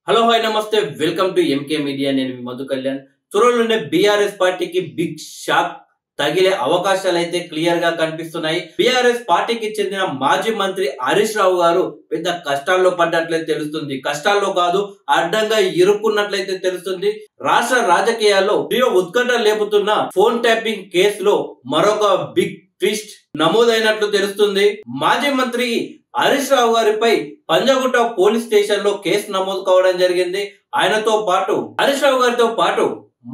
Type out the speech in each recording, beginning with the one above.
Hello hi నమస్తే welcome to MK media. నేను మీ మధు కళ్యాణ్. త్వరలోనే బీఆర్ఎస్ పార్టీకి బిగ్ షాక్ తగిలే అవకాశాలు అయితే క్లియర్ గా కనిపిస్తున్నాయి. బీఆర్ఎస్ పార్టీకి చెందిన మాజీ మంత్రి హరీష్ రావు గారు పెద్ద కష్టాల్లో పడ్డట్లయితే తెలుస్తుంది. కష్టాల్లో కాదు, అడ్డంగా ఇరుక్కున్నట్లయితే తెలుస్తుంది. రాష్ట్ర రాజకీయాల్లో తీవ్ర ఉత్కంఠ లేపుతున్న ఫోన్ ట్యాపింగ్ కేసులో మరొక బిగ్ ట్విస్ట్ నమోదైనట్లు తెలుస్తుంది. మాజీ మంత్రి హరీష్ రావు గారిపై పంజాగుట్ట పోలీస్ స్టేషన్ లో కేసు నమోదు కావడం జరిగింది. ఆయనతో పాటు హరీష్ రావు గారితో పాటు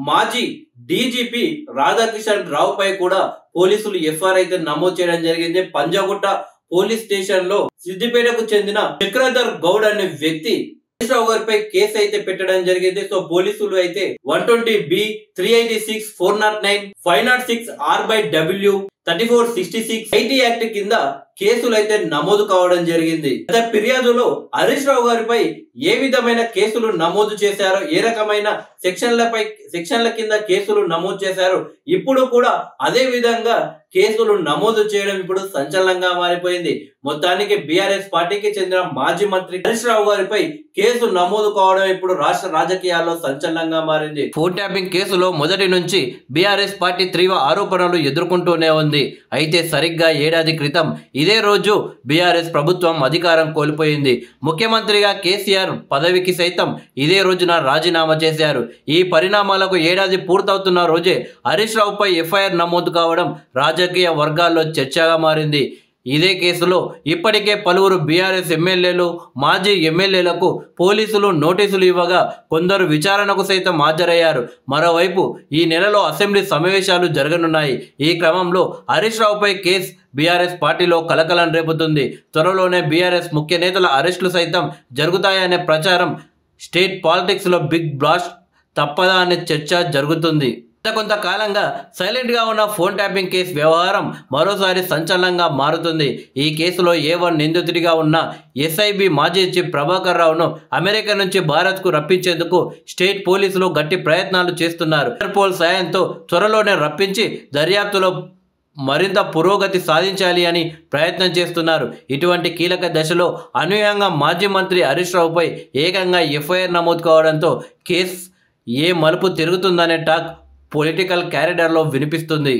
మాజీ డీజీపీ రాధాకిషన్ రావు పై కూడా పోలీసులు ఎఫ్ఐఆర్ అయితే నమోదు చేయడం జరిగింది. పంజాగుట్ట పోలీస్ స్టేషన్ లో సిద్దిపేటకు చెందిన చక్రధర్ గౌడ్ అనే వ్యక్తి హరీష్ రావు గారిపై కేసు అయితే పెట్టడం జరిగింది. సో పోలీసులు అయితే 120B 386 409 506 R/W 3466 ఐటీ యాక్ట్ కింద కేసులు అయితే నమోదు కావడం జరిగింది. గత ఫిర్యాదులో హరీష్ రావు గారిపై ఏ విధమైన కేసులు నమోదు చేశారో, ఏ రకమైన సెక్షన్ల కింద కేసులు నమోదు చేశారో, ఇప్పుడు కూడా అదే విధంగా కేసులు నమోదు చేయడం ఇప్పుడు సంచలనంగా మారిపోయింది. మొత్తానికి బీఆర్ఎస్ పార్టీకి చెందిన మాజీ మంత్రి హరీష్ రావు గారిపై కేసు నమోదు కావడం ఇప్పుడు రాష్ట్ర రాజకీయాల్లో సంచలనంగా మారింది. ఫోన్ ట్యాపింగ్ కేసులో మొదటి నుంచి బీఆర్ఎస్ పార్టీ తీవ్ర ఆరోపణలు ఎదుర్కొంటూనే ఉంది. అయితే సరిగ్గా ఏడాది క్రితం ఇదే రోజు బీఆర్ఎస్ ప్రభుత్వం అధికారం కోల్పోయింది. ముఖ్యమంత్రిగా కేసీఆర్ పదవికి సైతం ఇదే రోజున రాజీనామా చేశారు. ఈ పరిణామాలకు ఏడాది పూర్తవుతున్న రోజే హరీష్ రావుపై ఎఫ్ఐఆర్ నమోదు కావడం రాజకీయ వర్గాల్లో చర్చగా మారింది. ఇదే కేసులో ఇప్పటికే పలువురు బీఆర్ఎస్ ఎమ్మెల్యేలు, మాజీ ఎమ్మెల్యేలకు పోలీసులు నోటీసులు ఇవ్వగా కొందరు విచారణకు సైతం హాజరయ్యారు. మరోవైపు ఈ నెలలో అసెంబ్లీ సమావేశాలు జరగనున్నాయి. ఈ క్రమంలో హరీష్ రావుపై కేసు బీఆర్ఎస్ పార్టీలో కలకలం రేపుతుంది. త్వరలోనే బీఆర్ఎస్ ముఖ్య నేతల అరెస్టులు సైతం జరుగుతాయనే ప్రచారం, స్టేట్ పాలిటిక్స్ లో బిగ్ బ్లాస్ట్ తప్పదా అనే చర్చ జరుగుతుంది. కొంతకాలంగా సైలెంట్ గా ఉన్న ఫోన్ ట్యాపింగ్ కేసు వ్యవహారం మరోసారి సంచలనంగా మారుతుంది. ఈ కేసులో A1 నిందితుడిగా ఉన్న SIB మాజీ చీఫ్ ప్రభాకర్ రావును అమెరికా నుంచి భారత్ కు రప్పించేందుకు స్టేట్ పోలీసులు గట్టి ప్రయత్నాలు చేస్తున్నారు. ఇంటర్పోల్ సాయంతో త్వరలోనే రప్పించి దర్యాప్తులో మరింత పురోగతి సాధించాలి అని ప్రయత్నం చేస్తున్నారు. ఇటువంటి కీలక దశలో అనూహ్యంగా మాజీ మంత్రి హరీష్ రావుపై ఏకంగా ఎఫ్ఐఆర్ నమోదు కావడంతో కేసు ఏ మలుపు తిరుగుతుందనే టాక్ పొలిటికల్ క్యారిడర్లో వినిపిస్తుంది.